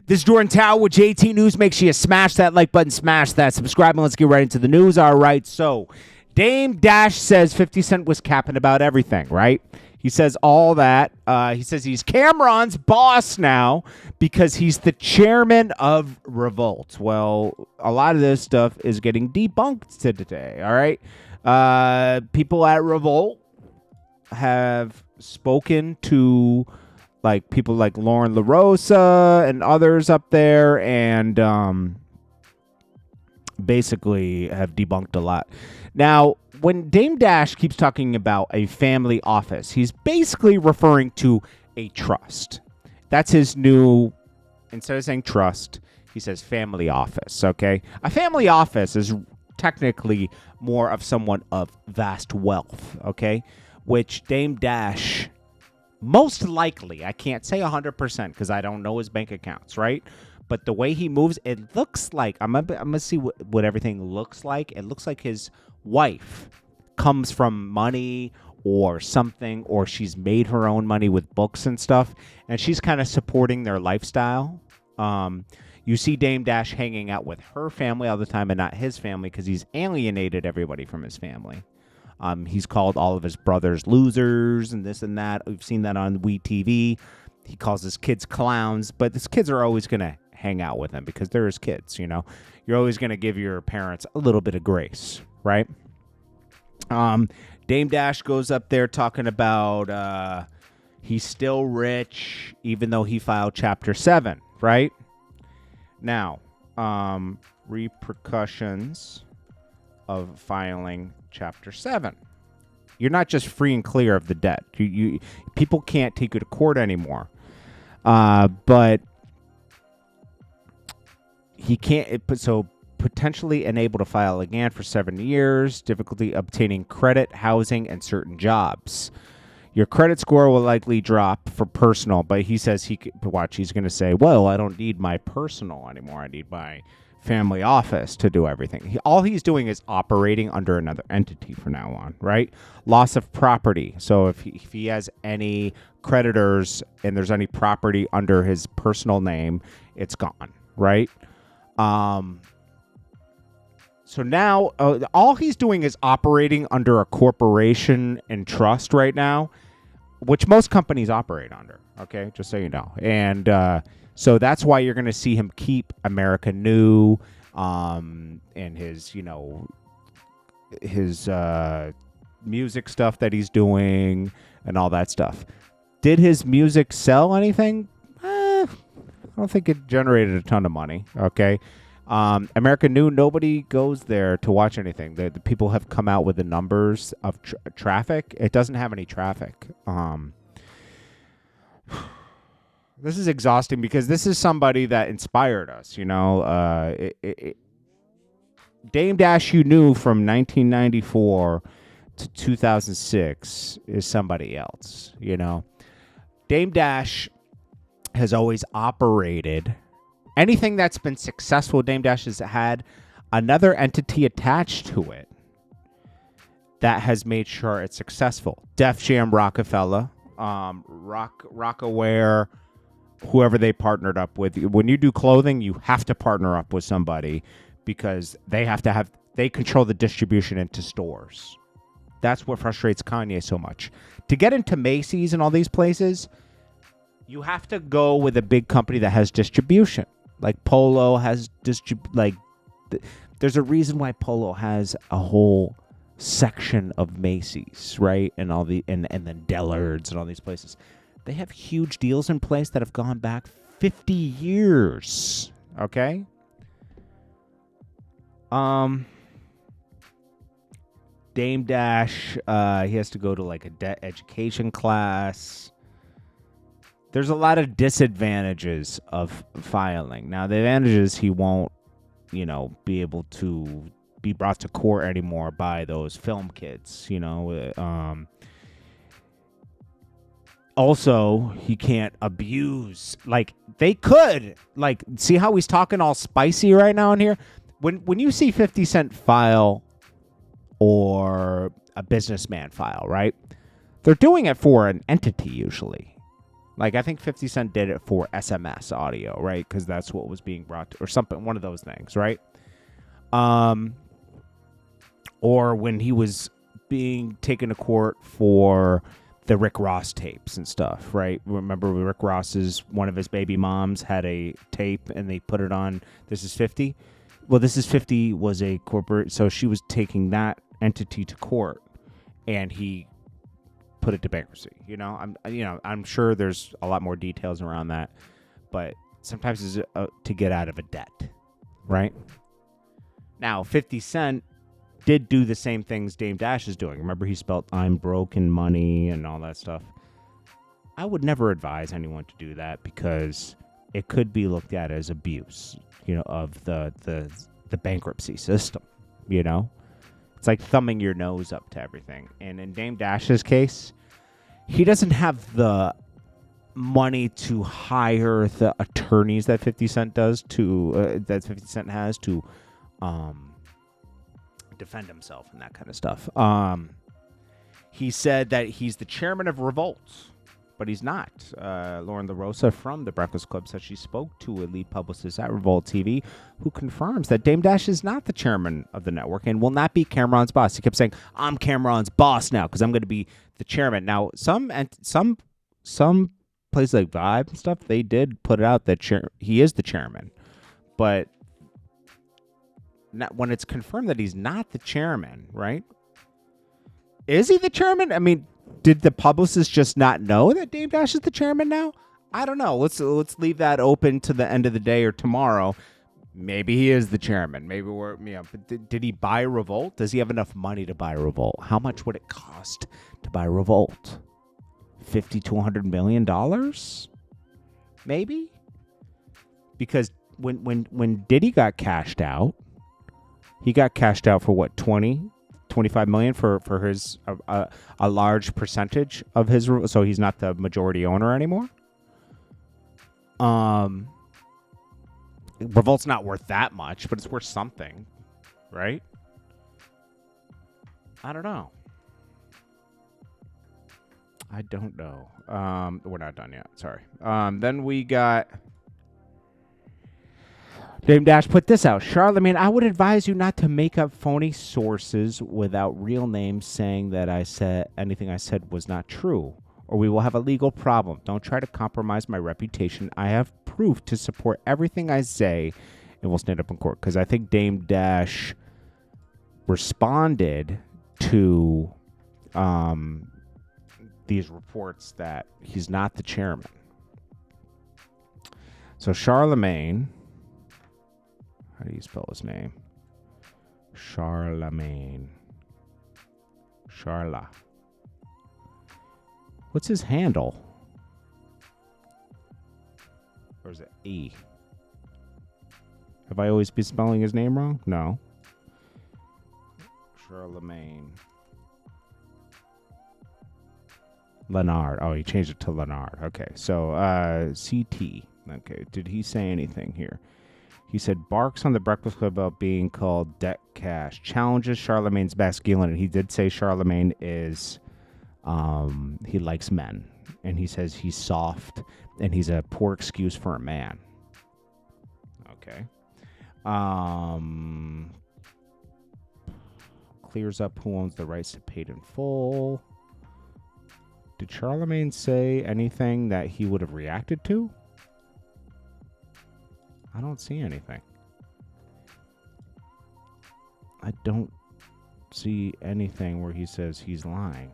This is JordanTower with JT News. Make sure you smash that like button, smash that subscribe, and let's get right into the news. All right, so Dame Dash says 50 Cent was capping about everything, right? He says all that. He says he's Cameron's boss now because he's the chairman of Revolt. Well, a lot of this stuff is getting debunked today, all right? People at Revolt have spoken to people like Lauren LaRosa and others up there, and basically have debunked a lot. Now, when Dame Dash keeps talking about a family office, he's basically referring to a trust. That's his new, instead of saying trust, he says family office, okay? A family office is technically more of someone of vast wealth, okay? Which Dame Dash, most likely, I can't say 100% because I don't know his bank accounts, right? But the way he moves, it looks like, I'm gonna see what everything looks like. It looks like his wife comes from money or something, or she's made her own money with books and stuff, and she's kind of supporting their lifestyle. You see Dame Dash hanging out with her family all the time and not his family because he's alienated everybody from his family. He's called all of his brothers losers and this and that. We've seen that on WeTV. He calls his kids clowns, but his kids are always going to hang out with him because they're his kids, you know. You're always going to give your parents a little bit of grace, right? Dame Dash goes up there talking about he's still rich even though he filed Chapter 7, right? Now, repercussions of filing Chapter 7. You're not just free and clear of the debt. You people can't take you to court anymore. But he can't. So potentially unable to file again for 7 years. Difficulty obtaining credit, housing, and certain jobs. Your credit score will likely drop for personal, but he says he could watch. He's going to say, "Well, I don't need my personal anymore. I need my family office to do everything." All he's doing is operating under another entity from now on, right? Loss of property. So if he has any creditors and there's any property under his personal name, it's gone, right? So now all he's doing is operating under a corporation and trust right now, which most companies operate under, okay? Just so you know. And so that's why you're going to see him keep America New and his, you know, his music stuff that he's doing and all that stuff. Did his music sell anything? I don't think it generated a ton of money, okay? America New, nobody goes there to watch anything. The people have come out with the numbers of traffic. It doesn't have any traffic. This is exhausting because this is somebody that inspired us, you know. Dame Dash, you knew from 1994 to 2006 is somebody else, you know. Dame Dash has always operated. Anything that's been successful, Dame Dash has had another entity attached to it that has made sure it's successful. Def Jam Rockefeller, Rockaware, whoever they partnered up with. When you do clothing, you have to partner up with somebody because they control the distribution into stores. That's what frustrates Kanye so much. To get into Macy's and all these places, you have to go with a big company that has distribution. Like Polo has there's a reason why Polo has a whole section of Macy's, right? And all the and then Dillard's and all these places. They have huge deals in place that have gone back 50 years. Okay? Dame Dash, he has to go to like a debt education class. There's a lot of disadvantages of filing. Now, the advantage is he won't, you know, be able to be brought to court anymore by those film kids, you know. Also, he can't abuse. Like, they could. Like, see how he's talking all spicy right now in here? When you see 50 Cent file or a businessman file, right? They're doing it for an entity usually. Like, I think 50 Cent did it for SMS audio, right? Because that's what was being brought to, or something, one of those things, right? Or when he was being taken to court for the Rick Ross tapes and stuff, right? Remember Rick Ross's, one of his baby moms had a tape and they put it on This Is 50? Well, This Is 50 was a corporate, so she was taking that entity to court and he put it to bankruptcy. I'm sure there's a lot more details around that, but sometimes it's to get out of a debt, right? Now, 50 Cent did do the same things Dame Dash is doing. Remember, he spelled "I'm broken money" and all that stuff. I would never advise anyone to do that because it could be looked at as abuse, of the bankruptcy system. It's like thumbing your nose up to everything. And in Dame Dash's case, he doesn't have the money to hire the attorneys that 50 Cent does that 50 Cent has to defend himself and that kind of stuff. He said that he's the chairman of Revolt, but he's not. Lauren LaRosa from The Breakfast Club said she spoke to a lead publicist at Revolt TV who confirms that Dame Dash is not the chairman of the network and will not be Cameron's boss. He kept saying, "I'm Cameron's boss now because I'm going to be the chairman." Now, some places like Vibe and stuff, they did put it out that he is the chairman, but when it's confirmed that he's not the chairman, right? Is he the chairman? I mean, did the publicist just not know that Dame Dash is the chairman now? I don't know. Let's leave that open to the end of the day or tomorrow. Maybe he is the chairman. Maybe but did he buy Revolt? Does he have enough money to buy Revolt? How much would it cost to buy Revolt? $50 to $100 million? Maybe? Because when Diddy got cashed out, he got cashed out for what, 25 million for his a large percentage of his, so he's not the majority owner anymore. Revolt's not worth that much, but it's worth something, right? I don't know. We're not done yet. Sorry. Then we got Dame Dash put this out. Charlamagne, I would advise you not to make up phony sources without real names saying that anything I said was not true, or we will have a legal problem. Don't try to compromise my reputation. I have proof to support everything I say, and we'll stand up in court. Because I think Dame Dash responded to these reports that he's not the chairman. So Charlamagne, how do you spell his name? Charlamagne. Charla. What's his handle? Or is it E? Have I always been spelling his name wrong? No. Charlamagne. Leonard. Oh, he changed it to Leonard. Okay. So, CT. Okay. Did he say anything here? He said, barks on the Breakfast Club about being called debt cash. Challenges Charlamagne's masculinity. He did say Charlamagne is, he likes men. And he says he's soft and he's a poor excuse for a man. Okay. Clears up who owns the rights to paid in full. Did Charlamagne say anything that he would have reacted to? I don't see anything. I don't see anything where he says he's lying.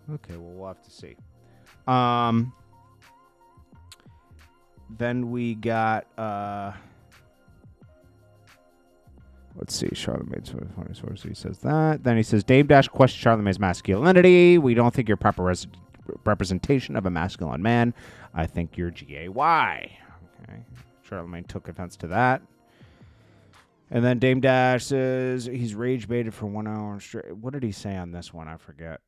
Okay, well, we'll have to see. Then we got, let's see, Charlamagne's funny source. He says that. Then he says, Dame Dash questions Charlamagne's masculinity. We don't think you're proper representation of a masculine man. I think you're gay. Okay. Charlamagne took offense to that. And then Dame Dash says he's rage baited for 1 hour straight. What did he say on this one? I forget.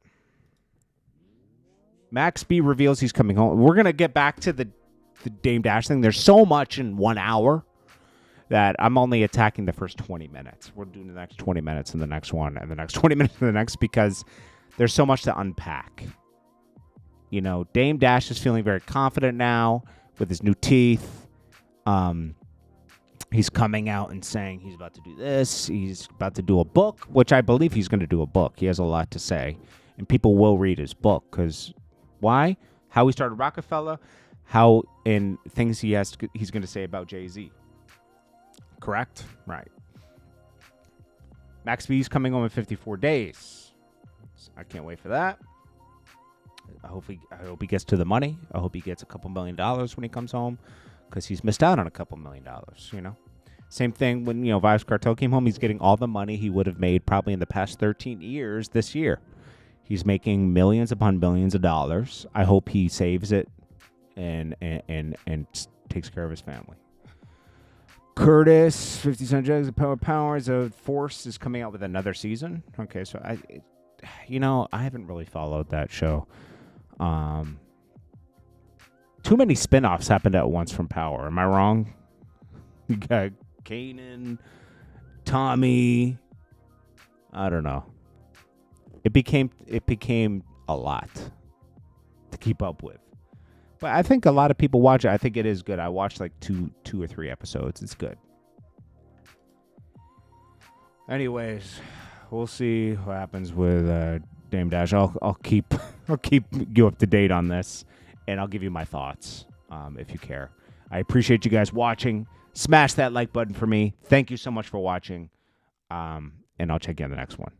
Max B reveals he's coming home. We're going to get back to the Dame Dash thing. There's so much in 1 hour that I'm only attacking the first 20 minutes. We're doing the next 20 minutes in the next one and the next 20 minutes in the next because there's so much to unpack. Dame Dash is feeling very confident now with his new teeth. He's coming out and saying he's about to do this. He's about to do a book, which I believe he's going to do a book. He has a lot to say. And people will read his book because why? How he started Rockefeller, how and things he's going to say about Jay-Z. Correct? Right. Max B's coming home in 54 days. I can't wait for that. I hope he gets to the money. I hope he gets a couple $1 million when he comes home because he's missed out on a couple $1 million, Same thing when, Vibes Cartel came home. He's getting all the money he would have made probably in the past 13 years this year. He's making millions upon millions of dollars. I hope he saves it and takes care of his family. Curtis, 50 Cent Jugs, Powers of Force is coming out with another season. Okay, so I haven't really followed that show. Too many spinoffs happened at once from Power. Am I wrong? You got Kanan, Tommy. I don't know. It became a lot to keep up with. But I think a lot of people watch it. I think it is good. I watched like two or three episodes. It's good. Anyways, we'll see what happens with Dame Dash. I'll keep you up to date on this, and I'll give you my thoughts if you care. I appreciate you guys watching. Smash that like button for me. Thank you so much for watching, and I'll check you on the next one.